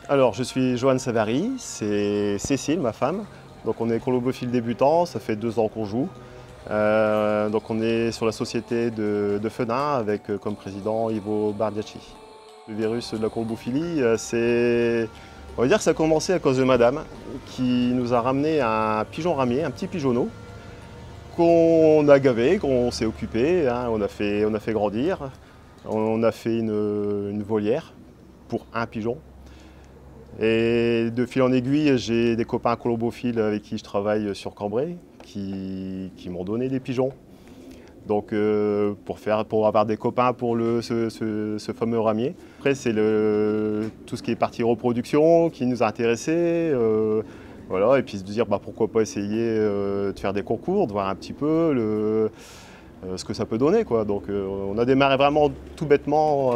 Alors, je suis Johan Savary, c'est Cécile, ma femme. Donc, on est colobophile débutant, ça fait 2 ans qu'on joue. Donc, on est sur la société de Fenin avec comme président Ivo Bardiacci. Le virus de la colobophilie, on va dire que ça a commencé à cause de madame qui nous a ramené un pigeon ramier, un petit pigeonneau, qu'on a gavé, qu'on s'est occupé, hein, on a fait grandir. On a fait une volière pour un pigeon. Et de fil en aiguille, j'ai des copains colobophiles avec qui je travaille sur Cambrai qui m'ont donné des pigeons. Donc pour avoir des copains pour ce fameux ramier. Après c'est tout ce qui est partie reproduction qui nous a intéressés. Voilà, et puis se dire pourquoi pas essayer de faire des concours, de voir un petit peu ce que ça peut donner, quoi. Donc on a démarré vraiment tout bêtement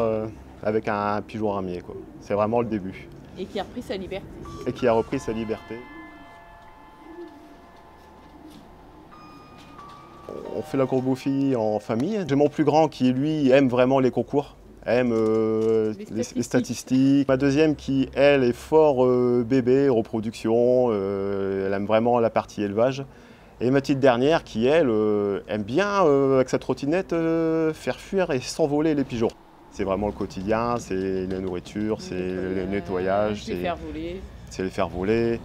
avec un pigeon ramier, quoi. C'est vraiment le début. Et qui a repris sa liberté. Et qui a repris sa liberté. On fait la colobophilie en famille. J'ai mon plus grand qui, lui, aime vraiment les concours, aime les statistiques. Ma deuxième qui, elle, est fort bébé, reproduction, elle aime vraiment la partie élevage. Et ma petite dernière qui, elle, aime bien, avec sa trottinette, faire fuir et s'envoler les pigeons. C'est vraiment le quotidien, c'est la nourriture, c'est le nettoyage, c'est les faire voler.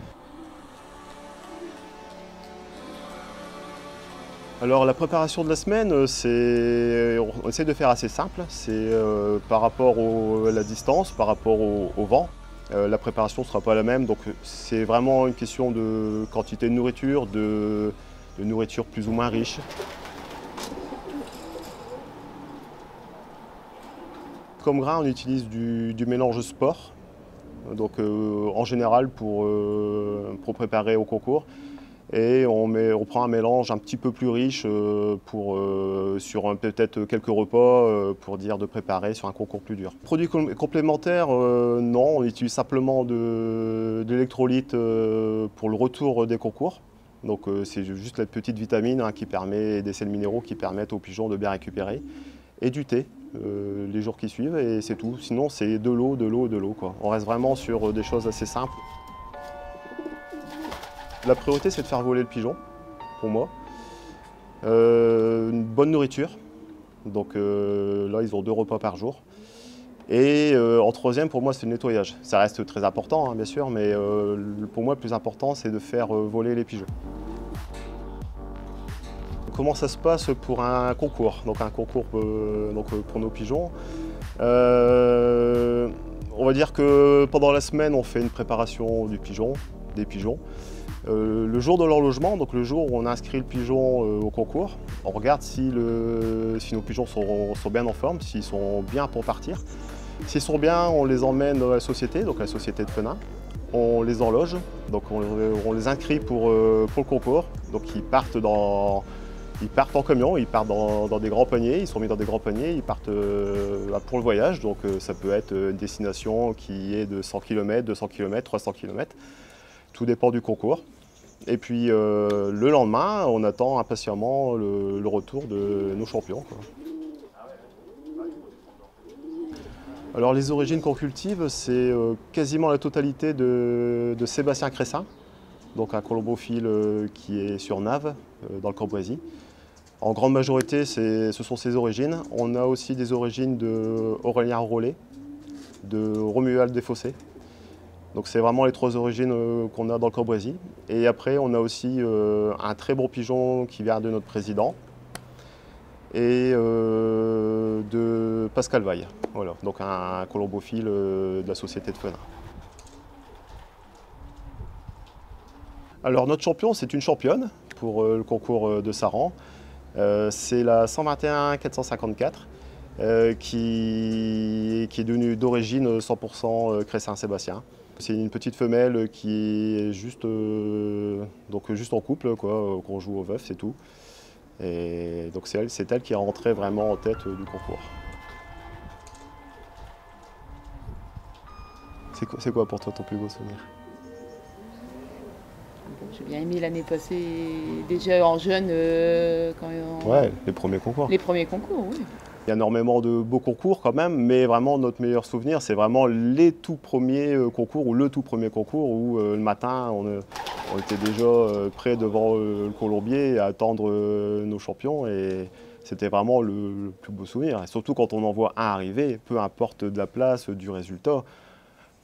Alors la préparation de la semaine, on essaie de faire assez simple. C'est par rapport à la distance, par rapport au vent. La préparation ne sera pas la même, donc c'est vraiment une question de quantité de nourriture, de nourriture plus ou moins riche. Comme grain, on utilise du mélange sport, donc en général pour préparer au concours. Et on prend un mélange un petit peu plus riche sur peut-être quelques repas pour dire de préparer sur un concours plus dur. Produits complémentaires, non, on utilise simplement de l'électrolyte pour le retour des concours. Donc c'est juste la petite vitamine qui permet, des sels minéraux qui permettent aux pigeons de bien récupérer. Et du thé les jours qui suivent et c'est tout. Sinon c'est de l'eau, de l'eau, de l'eau, quoi. On reste vraiment sur des choses assez simples. La priorité c'est de faire voler le pigeon, pour moi. Une bonne nourriture. Donc là ils ont 2 repas par jour. Et en troisième pour moi c'est le nettoyage. Ça reste très important bien sûr, mais pour moi le plus important c'est de faire voler les pigeons. Comment ça se passe pour un concours, donc un concours pour nos pigeons. On va dire que pendant la semaine, on fait une préparation des pigeons. Le jour de l'enlogement, donc le jour où on inscrit le pigeon au concours, on regarde si nos pigeons sont bien en forme, s'ils sont bien pour partir. S'ils sont bien, on les emmène dans la société, donc la société de Fenin. On les enloge, donc on les inscrit pour le concours. Donc ils partent en camion, ils partent dans des grands paniers, ils sont mis dans des grands paniers, ils partent pour le voyage. Donc ça peut être une destination qui est de 100 km, 200 km, 300 km. Tout dépend du concours. Et puis le lendemain, on attend impatiemment le retour de nos champions, quoi. Alors les origines qu'on cultive, c'est quasiment la totalité de Sébastien Cressin, donc un colobophile qui est sur Naves, dans le Cambrésis. En grande majorité, ce sont ses origines. On a aussi des origines d'Aurélien Rollet, de Romuald Desfossés. Donc c'est vraiment les 3 origines qu'on a dans le Cambrésis. Et après, on a aussi un très bon pigeon qui vient de notre président et de Pascal Vaille. Voilà, donc un colobophile de la société de Fenin. Alors notre champion, c'est une championne pour le concours de Saran. C'est la 121 454 qui est devenue d'origine 100% Cressin-Sébastien. C'est une petite femelle qui est juste en couple, quoi, qu'on joue au veuf, c'est tout. Et donc c'est elle qui est rentrée vraiment en tête du concours. C'est quoi pour toi ton plus beau souvenir? J'ai bien aimé l'année passée, déjà en jeune, Ouais, les premiers concours. Les premiers concours, oui. Il y a énormément de beaux concours quand même, mais vraiment notre meilleur souvenir, c'est vraiment les tout premiers concours ou le tout premier concours où le matin, on était déjà prêts devant le colombier à attendre nos champions. Et c'était vraiment le plus beau souvenir. Et surtout quand on en voit un arriver, peu importe de la place, du résultat,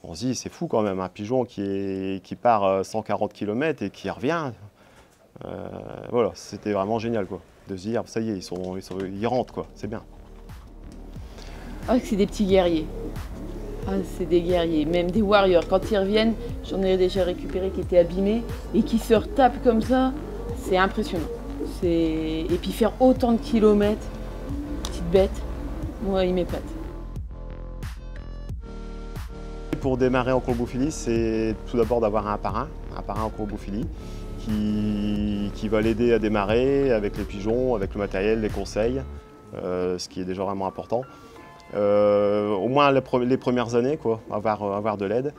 on se dit c'est fou quand même, un pigeon qui part 140 km et qui revient. Voilà, c'était vraiment génial quoi. De se dire ça y est, ils rentrent quoi, c'est bien. Ah, c'est des petits guerriers. Ah, c'est des guerriers, même des warriors. Quand ils reviennent, j'en ai déjà récupéré qui étaient abîmés et qui se retapent comme ça, c'est impressionnant. Et puis faire autant de kilomètres, petite bête, moi ils m'épatent. Pour démarrer en colombophilie, c'est tout d'abord d'avoir un parrain en colombophilie qui va l'aider à démarrer avec les pigeons, avec le matériel, les conseils, ce qui est déjà vraiment important. Au moins les premières années, quoi, avoir de l'aide.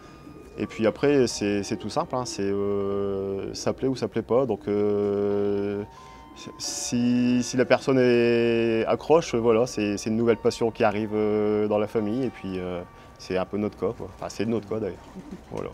Et puis après, c'est tout simple, hein, ça plaît ou ça plaît pas. Donc si la personne accroche, voilà, c'est une nouvelle passion qui arrive dans la famille. Et puis c'est un peu notre cas, quoi. Enfin, c'est notre cas d'ailleurs. Voilà.